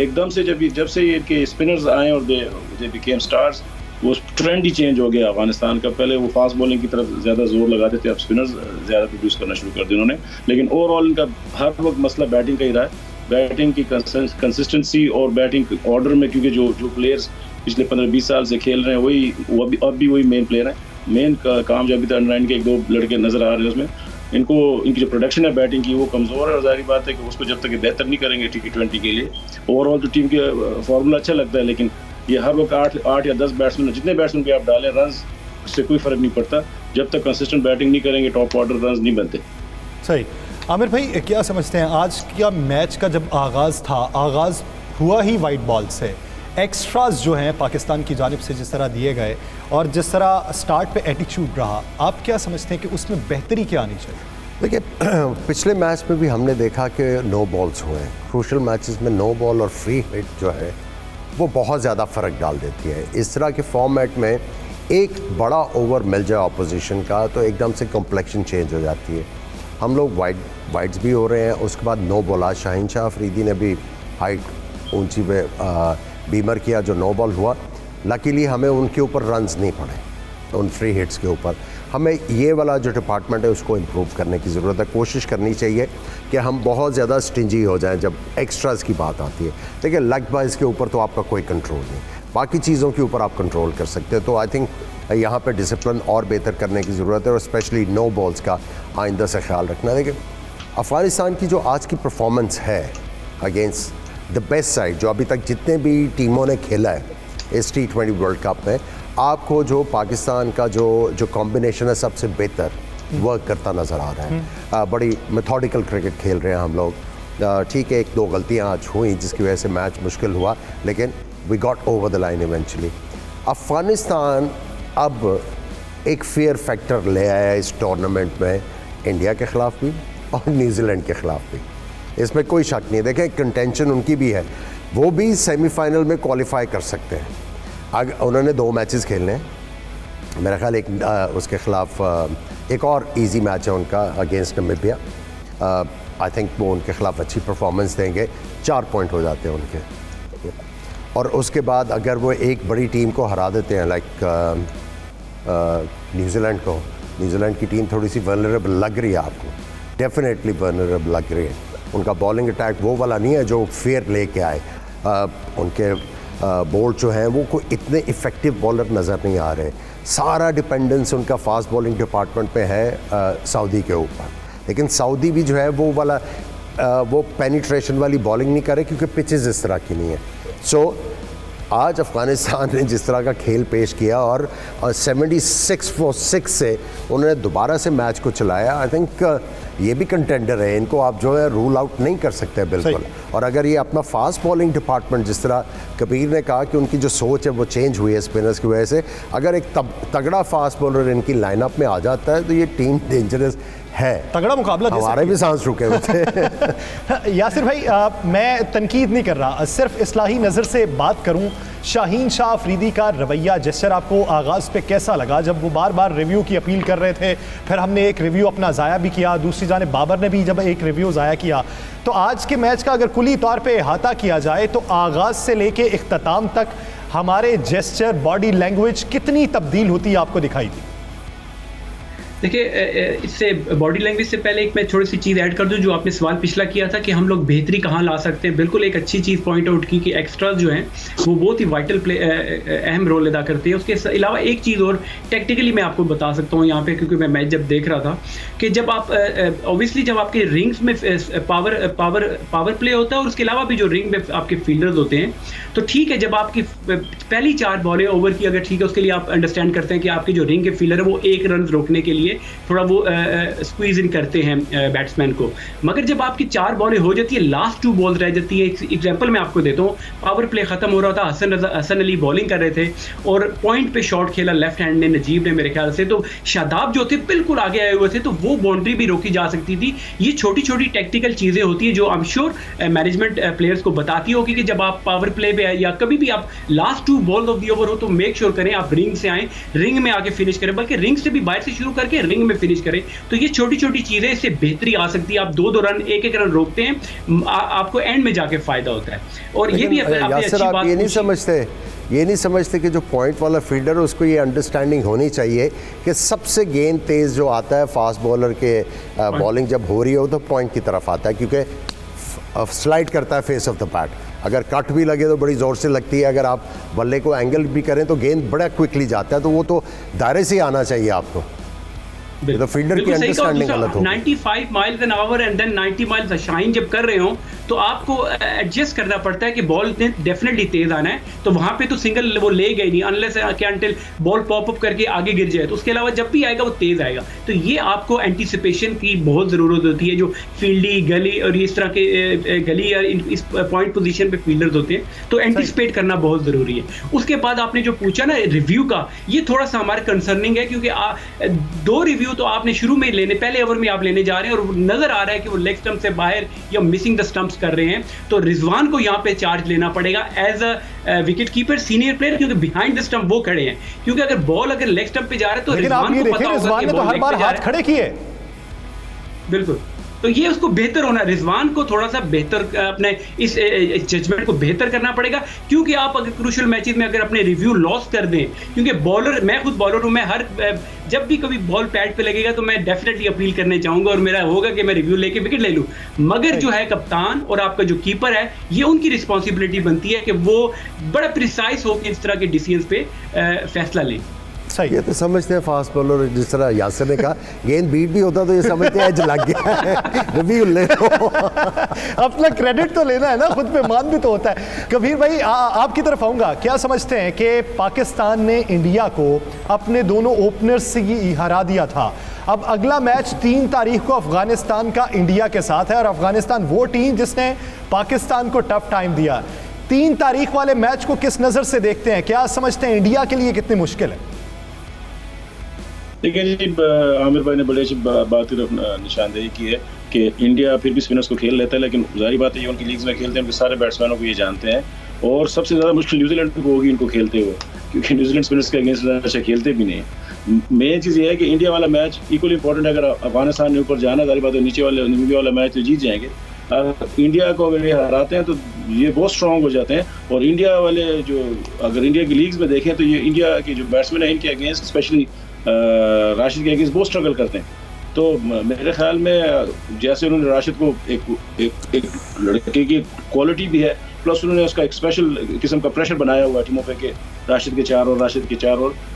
एकदम से जब से ये के स्पिनर्स आए और दे बिकेम स्टार्स, वो ट्रेंड ही चेंज हो गया अफगानिस्तान का। पहले वो फास्ट बॉलिंग की तरफ ज़्यादा जोर लगाते थे, अब स्पिनर्स ज़्यादा प्रोड्यूस करना शुरू कर दिया उन्होंने। लेकिन ओवरऑल इनका हर वक्त मसला बैटिंग का ही रहा है, बैटिंग की कंसिस्टेंसी और बैटिंग ऑर्डर में, क्योंकि जो प्लेयर्स पिछले 15-20 साल से खेल रहे हैं वही अब भी वही मेन प्लेयर हैं। मेन काम जो अभी तक अंडर 9 के 1-2 लड़के नज़र आ रहे हैं, उसमें इनकी जो प्रोडक्शन है बैटिंग की वो कमज़ोर है। और जाहिर बात है कि उसको जब तक बेहतर नहीं करेंगे T20 के लिए, ओवरऑल तो टीम के फॉर्मूला अच्छा लगता है, लेकिन ये हर वक्त 8 या 10 बैट्समैन, जितने बैट्समैन पे आप डालें रन्स, उससे कोई फ़र्क नहीं पड़ता। जब तक कंसिस्टेंट बैटिंग नहीं करेंगे टॉप ऑर्डर रन्स नहीं बनते। सही। आमिर भाई, क्या समझते हैं आज का मैच का जब आगाज़ हुआ ही वाइट बॉल से, एक्स्ट्राज जो हैं पाकिस्तान की जानिब से जिस तरह दिए गए और जिस तरह स्टार्ट पे एटीट्यूड रहा, आप क्या समझते हैं कि उसमें बेहतरी क्या आनी चाहिए? देखिए, पिछले मैच में भी हमने देखा कि नो बॉल्स हुए हैं। क्रूशल मैचेस में नो बॉल और फ्री हिट जो है वो बहुत ज़्यादा फ़र्क डाल देती है। इस तरह के फॉर्मेट में एक बड़ा ओवर मिल जाए ऑपोजिशन का तो एकदम से कॉम्प्लेक्शन चेंज हो जाती है। हम लोग वाइड्स भी हो रहे हैं, उसके बाद नो बॉल। आज शाहीन शाह अफरीदी ने भी हाइट ऊंची पे बीमर किया जो नो बॉल हुआ। लकीली हमें उनके ऊपर रन्स नहीं पड़े, उन फ्री हिट्स के ऊपर। हमें ये वाला जो डिपार्टमेंट है उसको इम्प्रूव करने की ज़रूरत है। कोशिश करनी चाहिए कि हम बहुत ज़्यादा स्टिंजी हो जाएं जब एक्स्ट्रास की बात आती है। देखिए, लेग बाइज के ऊपर तो आपका कोई कंट्रोल नहीं, बाकी चीज़ों के ऊपर आप कंट्रोल कर सकते हैं। तो आई थिंक यहाँ पे डिसिप्लिन और बेहतर करने की ज़रूरत है, और स्पेशली नो बॉल्स का आइंदा से ख्याल रखना। देखिए, अफ़गानिस्तान की जो आज की परफॉर्मेंस है अगेंस्ट द बेस्ट साइड, जो अभी तक जितने भी टीमों ने खेला है इस T20 वर्ल्ड कप में, आपको जो पाकिस्तान का जो कॉम्बिनेशन है सबसे बेहतर वर्क करता नज़र आ रहा है। बड़ी मेथोडिकल क्रिकेट खेल रहे हैं हम लोग। ठीक है, 1-2 गलतियां आज हुई जिसकी वजह से मैच मुश्किल हुआ, लेकिन we got over the line eventually. Afghanistan अब एक फेयर फैक्टर ले आया है इस टूर्नामेंट में, इंडिया के ख़िलाफ़ भी और न्यूजीलैंड के ख़िलाफ़ भी, इसमें कोई शक नहीं है। देखें, कंटेंशन उनकी भी है, वो भी सेमीफाइनल में क्वालिफाई कर सकते हैं। उन्होंने 2 मैचेस खेलने हैं, मेरा ख्याल एक उसके ख़िलाफ़ एक और इजी मैच है उनका अगेंस्ट नमीबिया। आई थिंक वो उनके ख़िलाफ़ अच्छी परफॉर्मेंस देंगे, 4 पॉइंट हो जाते हैं उनके। और उसके बाद अगर वो एक बड़ी टीम को हरा देते हैं, लाइक न्यूजीलैंड को, न्यूजीलैंड की टीम थोड़ी सी वल्नरेबल लग रही है आपको, डेफिनेटली वल्नरेबल लग रही है। उनका बॉलिंग अटैक वो वाला नहीं है जो फेयर लेके आए। उनके बोल्ट जो हैं वो कोई इतने इफ़ेक्टिव बॉलर नज़र नहीं आ रहे। सारा डिपेंडेंस उनका फास्ट बॉलिंग डिपार्टमेंट पे है सऊदी के ऊपर, लेकिन सऊदी भी जो है वो वाला वो पेनिट्रेशन वाली बॉलिंग नहीं करे क्योंकि पिचेस इस तरह की नहीं है। सो आज अफ़गानिस्तान ने जिस तरह का खेल पेश किया और 76 for 6 से उन्होंने दोबारा से मैच को चलाया, आई थिंक ये भी कंटेंडर है, इनको आप जो है रूल आउट नहीं कर सकते बिल्कुल। और अगर ये अपना फास्ट बॉलिंग डिपार्टमेंट, जिस तरह कबीर ने कहा कि उनकी जो सोच है वो चेंज हुई है स्पिनर्स की वजह से, अगर एक तगड़ा फास्ट बॉलर इनकी लाइनअप में आ जाता है तो ये टीम डेंजरस है। तगड़ा मुकाबला, हमारे भी सांस रुके हुए थे। यासिर भाई, मैं तनकीद नहीं कर रहा, सिर्फ इस्लाही नज़र से बात करूं शाहीन शाह अफरीदी का रवैया जेस्चर आपको आगाज़ पे कैसा लगा, जब वो बार बार रिव्यू की अपील कर रहे थे, फिर हमने एक रिव्यू अपना ज़ाया भी किया, दूसरी जानिब बाबर ने भी जब एक रिव्यू ज़ाया किया, तो आज के मैच का अगर कुली तौर पे अहाता किया जाए तो आगाज़ से लेके इख्तिताम तक हमारे जेस्चर, बॉडी लैंग्वेज कितनी तब्दील होती आपको दिखाई दी? देखिए, इससे बॉडी लैंग्वेज से पहले एक मैं थोड़ी सी चीज़ ऐड कर दूं, जो आपने सवाल पिछला किया था कि हम लोग बेहतरी कहाँ ला सकते हैं। बिल्कुल एक अच्छी चीज़ पॉइंट आउट की कि एक्स्ट्राज जो हैं वो बहुत ही वाइटल अहम रोल अदा करते हैं। उसके अलावा एक चीज़ और टेक्निकली मैं आपको बता सकता हूँ यहाँ पे, क्योंकि मैं मैच जब देख रहा था कि जब आप ऑब्वियसली जब आपके रिंग्स में पावर प्ले होता है और उसके अलावा भी जो रिंग में आपके फील्डर्स होते हैं, तो ठीक है, जब आपकी पहली 4 बॉलें ओवर की अगर ठीक है, उसके लिए आप अंडरस्टैंड करते हैं कि आपके जो रिंग के फील्डर है वो 1 रन रोकने के लिए थोड़ा वो स्क्वीज इन करते हैं बैट्समैन को। मगर जब आपकी 4 बॉलें हो जाती है, लास्ट 2 बॉल्स रह जाती है, एग्जांपल मैं आपको देता हूँ, पावर प्ले खत्म हो रहा था, हसन अली बॉलिंग कर रहे थे और पॉइंट पे शॉट खेला लेफ्ट हैंड ने, नजीब ने मेरे ख्याल से, तो शादाब जो थे बिल्कुल आगे आए हुए थे, तो वो बाउंड्री भी रोकी जा सकती थी। ये छोटी छोटी टेक्निकल चीज़ें होती है जो I am sure management players को बताती होगी कि जब आप पावर प्ले पे या कभी भी आप last 2 ball of the over हो तो मेक श्योर करें आप रिंग से आए, रिंग में आके फिनिश करें, बल्कि रिंग से भी बाहर से शुरू करके रिंग में फिनिश करें। तो ये छोटी छोटी चीजें, इससे बेहतरी आ सकती है। आप 2-2 रन, 1-1 रन रोकते हैं, आपको एंड में जाके फायदा होता है। और ये भी यासिर, आप ये नहीं समझते कि जो पॉइंट वाला फील्डर है उसको ये अंडरस्टैंडिंग होनी चाहिए कि सबसे गेंद तेज जो आता है फास्ट बॉलर के बॉलिंग जब हो रही हो तो पॉइंट की तरफ आता है, क्योंकि स्लाइड करता है फेस ऑफ द बैट। अगर कट भी लगे तो बड़ी ज़ोर से लगती है, अगर आप बल्ले को एंगल भी करें तो गेंद बड़ा क्विकली जाता है, तो वो तो दायरे से ही आना चाहिए आपको। तो फील्डर की अंडरस्टैंडिंग गलत हो। 95 miles an hour and then 90 miles shine जब कर रहे हो तो आपको एडजस्ट करना पड़ता है कि बॉल ने डेफिनेटली तेज आना है, तो वहां पे तो सिंगल वो ले गई नहीं unless until ball pop up करके आगे गिर जाए, तो उसके अलावा जब भी आएगा वो तेज आएगा। तो ये आपको एंटीसिपेशन की बहुत ज़रूरत होती है। जो फील्डी गली और इस तरह के गली या इस पॉइंट पोजीशन पे फील्डर्स होते हैं, तो एंटीसिपेट करना बहुत ज़रूरी है। उसके बाद आपने जो पूछा ना रिव्यू का, ये थोड़ा सा हमारे कंसर्निंग है, क्योंकि 2 रिव्यू तो आपने शुरू में लेने, पहले ओवर में आप लेने जा रहे हैं और नजर आ रहा है कि वो लेग स्टंप से बाहर या मिसिंग द स्टंप्स कर रहे हैं, तो रिजवान को यहाँ पे चार्ज लेना पड़ेगा as a wicket keeper senior player, क्योंकि बिहाइंड द स्टंप वो खड़े हैं। क्योंकि अगर बॉल अगर लेग स्टंप पे जा रहा है तो रिजवान को पता होगा कि तो हर बार हाथ खड़े किए। बिल्कुल, तो ये उसको बेहतर होना, रिजवान को थोड़ा सा बेहतर अपने इस जजमेंट को बेहतर करना पड़ेगा। क्योंकि आप अगर क्रूशियल मैचेस में अगर अपने रिव्यू लॉस कर दें, क्योंकि बॉलर, मैं खुद बॉलर हूं, मैं हर जब भी कभी बॉल पैड पे लगेगा तो मैं डेफिनेटली अपील करने चाहूंगा और मेरा होगा कि मैं रिव्यू लेके विकेट ले लूं। मगर जो है कप्तान और आपका जो कीपर है, ये उनकी रिस्पॉन्सिबिलिटी बनती है कि वो बड़ा प्रिसाइज होकर इस तरह के डिसीजंस पे फैसला लें। ये तो समझते हैं फास्ट बॉलर, जिस तरह यासिर ने कहा गेंद बीट भी होता तो ये समझते हैं एज लग गया है, रिव्यू ले लो। अपना क्रेडिट तो लेना है ना, खुद पे मान भी तो होता है। कबीर भाई आपकी तरफ आऊँगा, क्या समझते हैं कि पाकिस्तान ने इंडिया को अपने दोनों ओपनर्स से ही हरा दिया था? अब अगला मैच 3 तारीख को अफगानिस्तान का इंडिया के साथ है और अफगानिस्तान वो टीम जिसने पाकिस्तान को टफ टाइम दिया। 3 तारीख वाले मैच को किस नज़र से देखते हैं? क्या समझते हैं इंडिया के लिए कितनी मुश्किल है? देखिए जी, आमिर भाई ने बड़ी अच्छी बात की निशानदेही की है कि इंडिया फिर भी स्पिनर्स को खेल लेता है, लेकिन जाहिर बात है ये उनकी लीग्स में खेलते हैं, उनके सारे बैट्समैनों को ये जानते हैं। और सबसे ज़्यादा मुश्किल न्यूजीलैंड को होगी इनको खेलते हुए, क्योंकि न्यूजीलैंड स्पिनर्स के अगेंस्ट अच्छा खेलते भी नहीं है। मेन चीज़ ये है कि इंडिया वाला मैच इक्वली इंपॉर्टेंट है। अगर अफगानिस्तान ने ऊपर जाना, जाहिर बात है नीचे वाला मैच तो जीत जाएंगे। इंडिया को अगर ये हराते हैं तो ये बहुत स्ट्रॉन्ग हो जाते हैं। और इंडिया वाले जो, अगर इंडिया की लीग्स में देखें तो ये इंडिया के जो बैट्समैन हैं इनके अगेंस्ट, स्पेशली राशिद के अगेंस्ट बहुत स्ट्रगल करते हैं। तो मेरे ख्याल में जैसे उन्होंने राशिद को एक लड़के की क्वालिटी भी है, प्लस उन्होंने उसका एक स्पेशल किस्म का प्रेशर बनाया हुआ है टीमों पे कि राशिद के 4 और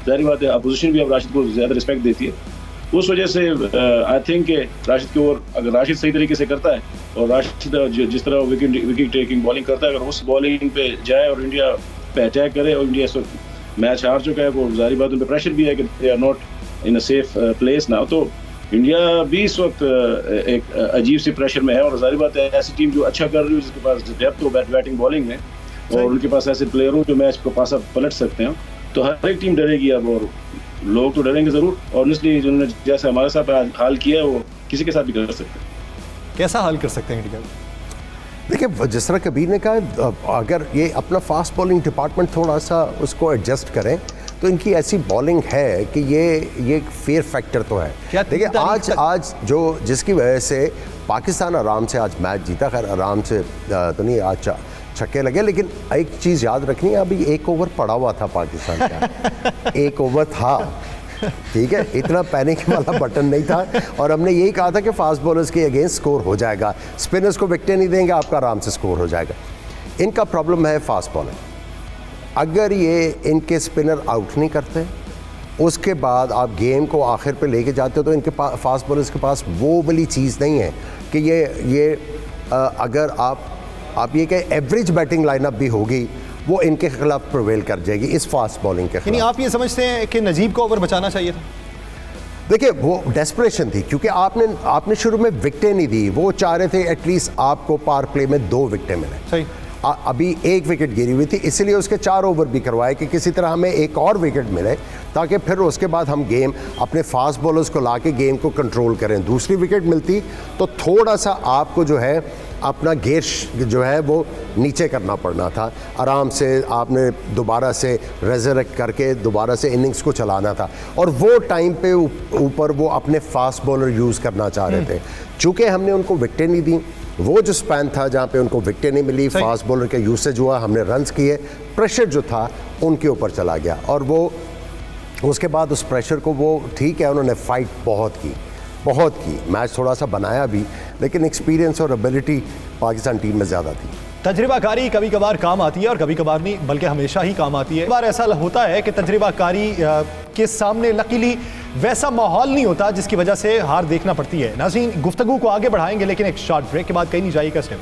जाहिर बात है अपोजिशन भी अब राशिद को ज़्यादा रिस्पेक्ट देती है। उस वजह से आई थिंक कि राशिद के ओवर अगर राशिद सही तरीके से करता है और राशिद जिस तरह विकेट टेकिंग बॉलिंग करता है, अगर उस बॉलिंग पे जाए और इंडिया पे अटैक करे, और इंडिया इस वक्त मैच हार चुका है, वो जाहिर बात उन पर प्रेशर भी है कि they are not in a safe place now, तो इंडिया भी इस वक्त एक अजीब सी प्रेशर में है। और जाहिर बात है ऐसी टीम जो अच्छा कर रही है, जिसके पास डेप्थ हो बैटिंग बॉलिंग में, और उनके पास ऐसे प्लेयर हो जो मैच को पासा पलट सकते हैं, तो हर एक टीम डरेगी अब, और लोग तो डरेंगे ज़रूर। और इसलिए जिन्होंने जैसे हमारे साथ हाल किया है वो किसी के साथ भी कर सकते हैं। कैसा हाल कर सकते हैं इंडिया? देखिए जिस तरह कबीर ने कहा, अगर ये अपना फास्ट बॉलिंग डिपार्टमेंट थोड़ा सा उसको एडजस्ट करें तो इनकी ऐसी बॉलिंग है कि ये फेयर फैक्टर तो है। देखिए आज जो जिसकी वजह से पाकिस्तान आराम से आज मैच जीता, खैर आराम से तो नहीं, आज छक्के लगे, लेकिन एक चीज़ याद रखनी है, अभी 1 ओवर पड़ा हुआ था पाकिस्तान का 1 ओवर था, ठीक है, इतना पैनिक वाला बटन नहीं था। और हमने यही कहा था कि फास्ट बॉलर्स के अगेंस्ट स्कोर हो जाएगा, स्पिनर्स को विकेटें नहीं देंगे, आपका आराम से स्कोर हो जाएगा। इनका प्रॉब्लम है फास्ट बॉलर। अगर ये इनके स्पिनर आउट नहीं करते, उसके बाद आप गेम को आखिर पे लेके जाते हो, तो इनके पास फास्ट बॉलर्स के पास वो वाली चीज़ नहीं है कि ये अगर आप ये कहें एवरेज बैटिंग लाइनअप भी होगी, वो इनके खिलाफ प्रिवेल कर जाएगी इस फास्ट बॉलिंग के खिलाफ। आप ये समझते हैं कि नजीब को ओवर बचाना चाहिए था? देखिए वो डेस्परेशन थी, क्योंकि आपने शुरू में विकेटें नहीं दी, वो चाह रहे थे एटलीस्ट आपको पावर प्ले में 2 विकेटें मिले। सही। अभी 1 विकेट गिरी हुई थी, इसलिए उसके 4 ओवर भी करवाए कि किसी तरह हमें एक और विकेट मिले, ताकि फिर उसके बाद हम गेम अपने फास्ट बॉलर्स को लाके गेम को कंट्रोल करें। दूसरी विकेट मिलती तो थोड़ा सा आपको जो है अपना गेयर जो है वो नीचे करना पड़ना था, आराम से आपने दोबारा से रेजरेक्ट करके दोबारा से इनिंग्स को चलाना था, और वो टाइम पे ऊपर वो अपने फास्ट बॉलर यूज़ करना चाह रहे थे। चूँकि हमने उनको विकेटें नहीं दी, वो जो स्पैन था जहाँ पे उनको विकेटें नहीं मिली, फास्ट बॉलर के यूसेज हुआ, हमने रन्स किए, प्रेशर जो था उनके ऊपर चला गया, और वो उसके बाद उस प्रेशर को वो ठीक है उन्होंने फाइट बहुत की, मैच थोड़ा सा बनाया भी, लेकिन एक्सपीरियंस और एबिलिटी पाकिस्तान टीम में ज़्यादा थी। तजर्बाकारी कभी कभार काम आती है और कभी कभार नहीं, बल्कि हमेशा ही काम आती है। एक बार ऐसा होता है कि तजर्बाकारी के सामने लकीली वैसा माहौल नहीं होता जिसकी वजह से हार देखना पड़ती है। नाज़रीन, गुफ्तगू को आगे बढ़ाएंगे, लेकिन एक शॉर्ट ब्रेक के बाद कहीं नहीं जाइएगा। स्टे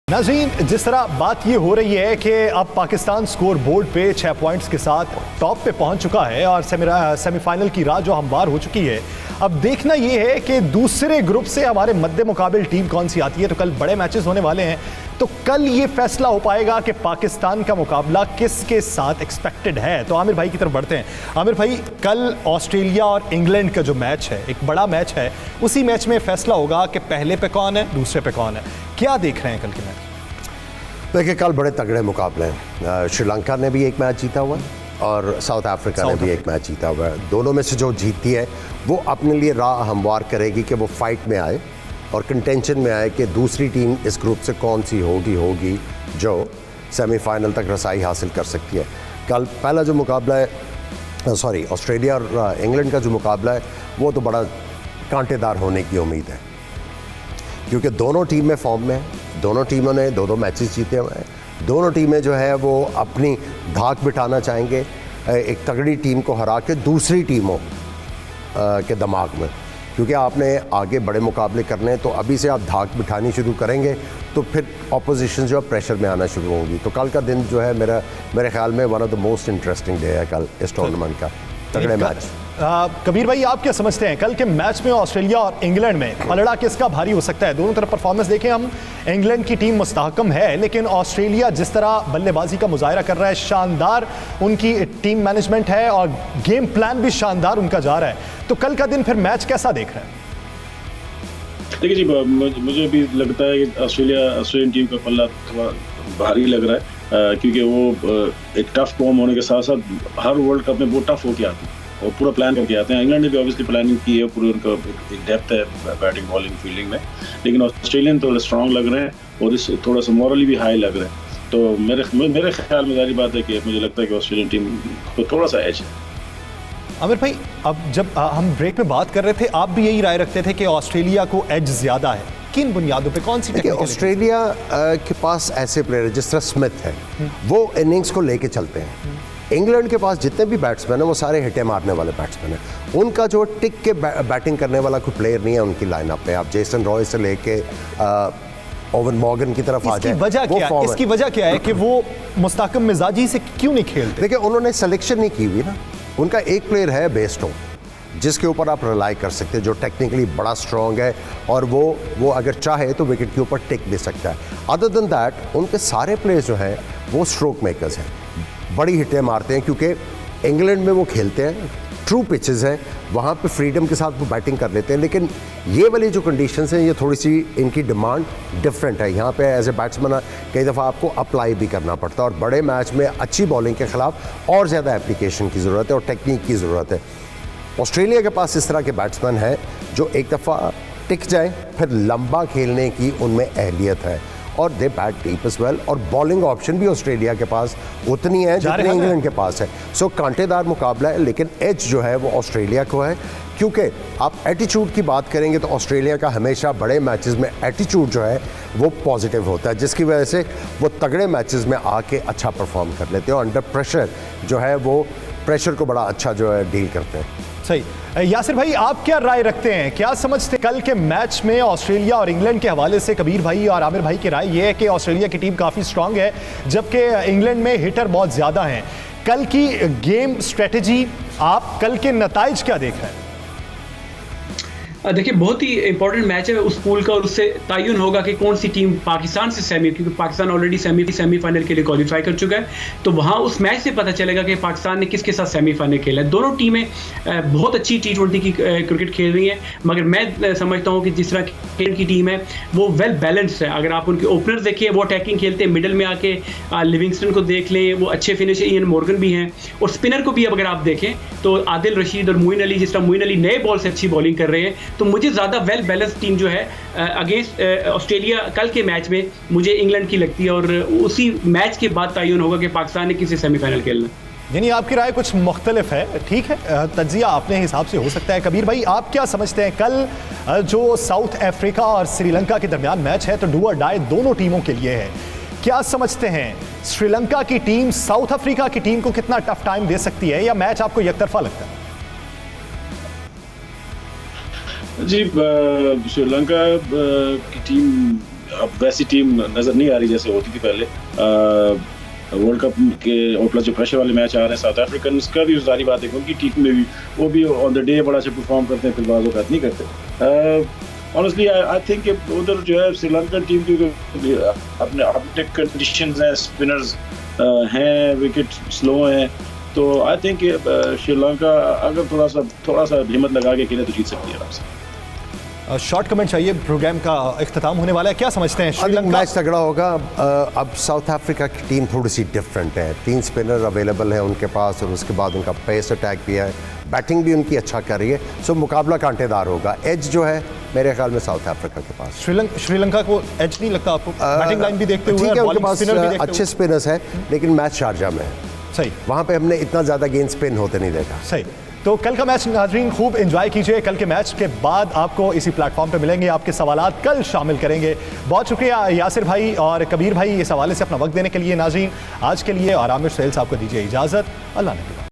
नाज़रीन, जिस तरह बात ये हो रही है कि अब पाकिस्तान स्कोर बोर्ड पे 6 पॉइंट्स के साथ टॉप पे पहुंच चुका है और सेमीफाइनल की राह जो हमवार हो चुकी है। अब देखना ये है कि दूसरे ग्रुप से हमारे मद्दे मुकाबिल टीम कौन सी आती है। तो कल बड़े मैचेस होने वाले हैं, तो कल ये फैसला हो पाएगा कि पाकिस्तान का मुकाबला किसके साथ एक्सपेक्टेड है। तो आमिर भाई की तरफ बढ़ते हैं। आमिर भाई, कल ऑस्ट्रेलिया और इंग्लैंड का जो मैच है, एक बड़ा मैच है, उसी मैच में फैसला होगा कि पहले पे कौन है, दूसरे पे कौन है। क्या देख रहे हैं कल के मैच? देखिए कल बड़े तगड़े मुकाबले हैं। श्रीलंका ने भी एक मैच जीता हुआ है और साउथ अफ्रीका ने भी एक मैच जीता हुआ है। दोनों में से जो जीतती है वो अपने लिए राह हमवार करेगी कि वो फाइट में आए और कंटेंशन में आए कि दूसरी टीम इस ग्रुप से कौन सी होगी जो सेमीफाइनल तक रसाई हासिल कर सकती है। कल पहला जो मुकाबला है, ऑस्ट्रेलिया और इंग्लैंड का जो मुकाबला है, वो तो बड़ा कांटेदार होने की उम्मीद है, क्योंकि दोनों टीमें फॉर्म में हैं, दोनों टीमों ने 2 मैचेस जीते हुए हैं, दोनों टीमें जो है वो अपनी धाक बिठाना चाहेंगे एक तगड़ी टीम को हरा के दूसरी टीमों के दिमाग में, क्योंकि आपने आगे बड़े मुकाबले करने हैं। तो अभी से आप धाक बिठानी शुरू करेंगे तो फिर ऑपोजिशन जो है प्रेशर में आना शुरू होंगी। तो कल का दिन जो है मेरे ख्याल में one of the most interesting day है कल इस टूर्नामेंट का, तगड़े मैच। कबीर भाई, आप क्या समझते हैं कल के मैच में ऑस्ट्रेलिया और इंग्लैंड में पलड़ा किसका भारी हो सकता है? दोनों तरफ परफॉर्मेंस देखें हम, इंग्लैंड की टीम मुस्तहकम है, लेकिन ऑस्ट्रेलिया जिस तरह बल्लेबाजी का मुजाहरा कर रहा है, शानदार उनकी टीम मैनेजमेंट है और गेम प्लान भी शानदार उनका जा रहा है। तो कल का दिन फिर मैच कैसा देख रहे हैं? देखिए जी, मुझे भी लगता है कि ऑस्ट्रेलियन टीम का पल्ला थोड़ा भारी लग रहा है, क्योंकि वो एक टफ फॉर्म होने के साथ साथ हर वर्ल्ड कप में वो टफ होके आती है और पूरा प्लान करके आते हैं। इंग्लैंड ने भी ऑब्वियसली प्लानिंग की है, पूरी उनका एक डेप्थ है बैटिंग बॉलिंग फील्डिंग में, लेकिन ऑस्ट्रेलियन थोड़े स्ट्रांग लग रहे हैं और इस थोड़ा सा मॉरली भी हाई लग रहे हैं। तो मेरे ख्याल में जारी बात है कि मुझे लगता है कि ऑस्ट्रेलियन टीम को थोड़ा सा एज है। आमिर भाई, अब जब हम ब्रेक में बात कर रहे थे, आप भी यही राय रखते थे कि ऑस्ट्रेलिया को एज ज़्यादा है। किन बुनियादों पे, कौन सी टेक्निक? ऑस्ट्रेलिया के पास ऐसे प्लेयर जिस तरह स्मिथ है, वो इनिंग्स को लेके चलते हैं। इंग्लैंड के पास जितने भी बैट्समैन हैं वो सारे हिटे मारने वाले बैट्समैन हैं। उनका जो टिक के बैटिंग करने वाला कोई प्लेयर नहीं है उनकी लाइनअप पे। आप जेसन रॉय से लेके ओवन मॉर्गन की तरफ आ जाए। इसकी वजह क्या है कि वो मुस्तहकम मिजाजी से क्यों नहीं खेलते? देखिए उन्होंने सिलेक्शन नहीं की हुई ना। उनका एक प्लेयर है बेस्टो, जिसके ऊपर आप रिलाई कर सकते हैं, जो टेक्निकली बड़ा स्ट्रॉन्ग है और वो अगर चाहे तो विकेट के ऊपर टिक दे सकता है। अदर देन दैट उनके सारे प्लेयर्स जो हैं वो स्ट्रोक मेकर्स हैं, बड़ी हिटें मारते हैं, क्योंकि इंग्लैंड में वो खेलते हैं, ट्रू पिचेस हैं, वहाँ पे फ्रीडम के साथ वो बैटिंग कर लेते हैं, लेकिन ये वाली जो कंडीशंस हैं ये थोड़ी सी इनकी डिमांड डिफरेंट है। यहाँ पे एज ए बैट्समैन कई दफ़ा आपको अप्लाई भी करना पड़ता है और बड़े मैच में अच्छी बॉलिंग के ख़िलाफ़ और ज़्यादा एप्लीकेशन की ज़रूरत है और टेक्निक की ज़रूरत है। ऑस्ट्रेलिया के पास इस तरह के बैट्समैन हैं जो एक दफ़ा टिक जाए फिर लंबा खेलने की उनमें अहलियत है और दे बैट डीप एज वेल, और बॉलिंग ऑप्शन भी ऑस्ट्रेलिया के पास उतनी है जितनी इंग्लैंड के पास है। सो कांटेदार मुकाबला है, लेकिन एज जो है वो ऑस्ट्रेलिया को है, क्योंकि आप एटीट्यूड की बात करेंगे तो ऑस्ट्रेलिया का हमेशा बड़े मैचेस में एटीट्यूड जो है वो पॉजिटिव होता है, जिसकी वजह से वो तगड़े मैचेस में आके अच्छा परफॉर्म कर लेते हैं और अंडर प्रेशर जो है वो प्रेशर को बड़ा अच्छा जो है डील करते हैं। सही। यासिर भाई, आप क्या राय रखते हैं, क्या समझते हैं कल के मैच में ऑस्ट्रेलिया और इंग्लैंड के हवाले से? कबीर भाई और आमिर भाई की राय ये है कि ऑस्ट्रेलिया की टीम काफ़ी स्ट्रांग है जबकि इंग्लैंड में हिटर बहुत ज़्यादा हैं। कल की गेम स्ट्रेटजी, आप कल के नताइज क्या देख रहे हैं? देखिए, बहुत ही इंपॉर्टेंट मैच है उस पूल का और उससे तयन होगा कि कौन सी टीम पाकिस्तान से क्योंकि पाकिस्तान ऑलरेडी सेमीफाइनल के लिए क्वालिफाई कर चुका है, तो वहाँ उस मैच से पता चलेगा कि पाकिस्तान ने किसके साथ सेमीफाइनल खेला है। दोनों टीमें बहुत अच्छी T20 की क्रिकेट खेल रही हैं, मगर मैं समझता हूँ कि जिस तरह की टीम है वो वेल बैलेंस्ड है। अगर आप उनके ओपनर देखिए, वो अटैकिंग खेलते हैं, मिडल में आके लिविंगस्टन को देख लें, वो अच्छे फिनिशर इयन मॉर्गन भी हैं, और स्पिनर को भी अब अगर आप देखें तो आदिल रशीद और मोइन अली, जिस तरह मोइन अली नए बॉल से अच्छी बॉलिंग कर रहे हैं, तो मुझे ज़्यादा वेल बैलेंस टीम जो है अगेंस्ट ऑस्ट्रेलिया कल के मैच में मुझे इंग्लैंड की लगती है, और उसी मैच के बाद तयन होगा कि पाकिस्तान ने किसी सेमीफाइनल खेलना। यानी आपकी राय कुछ मुख्तलिफ है, ठीक है, तज्जिया अपने हिसाब से हो सकता है। कबीर भाई, आप क्या समझते हैं कल जो साउथ अफ्रीका और श्रीलंका के दरमियान मैच है तो डू और डाई दोनों टीमों के लिए है, क्या समझते हैं श्रीलंका की टीम साउथ अफ्रीका की टीम को कितना टफ टाइम दे सकती है, या मैच आपको एकतरफा लगता है? जी, श्रीलंका की टीम अब वैसी टीम नज़र नहीं आ रही जैसे होती थी पहले। वर्ल्ड कप के और प्लस जो प्रेशर वाले मैच आ रहे हैं साउथ अफ्रीकन का भी सारी बात है, उनकी टीम में भी वो भी ऑन द डे बड़ा अच्छा परफॉर्म करते हैं, फिर बाज़ औक़ात नहीं करते। ऑनेस्टली आई थिंक उधर जो है श्रीलंकन टीम की अपने कंडीशंस हैं, स्पिनर्स हैं, विकेट स्लो हैं, तो आई थिंक श्रीलंका अगर थोड़ा सा हिम्मत लगा के खेले तो जीत सकती है आराम से। शॉर्ट कमेंट चाहिए, प्रोग्राम का इख्तिताम होने वाला है, क्या समझते हैं? श्रीलंका मैच तगड़ा होगा। अब साउथ अफ्रीका की टीम थोड़ी सी डिफरेंट है, 3 स्पिनर अवेलेबल है उनके पास और उसके बाद उनका पेस अटैक भी है, बैटिंग भी उनकी अच्छा कर रही है, सो मुकाबला कांटेदार होगा। एज जो है मेरे ख्याल में साउथ अफ्रीका के पास। श्रीलंका को एज नहीं लगता आपको? बैटिंग लाइन भी देखते हुए, ठीक है, उनके पास अच्छे स्पिनर्स हैं, लेकिन मैच शारजा में है, सही, वहाँ पे हमने इतना ज़्यादा गेंद स्पिन होते नहीं देखा। सही। तो कल का मैच नाज़रीन खूब एंजॉय कीजिए। कल के मैच के बाद आपको इसी प्लेटफॉर्म पे मिलेंगे, आपके सवालात कल शामिल करेंगे। बहुत शुक्रिया यासिर भाई और कबीर भाई इस हवाले से अपना वक्त देने के लिए। नाज़रीन, आज के लिए और आमिर सुहेल साहब को दीजिए इजाज़त। अल्लाह ने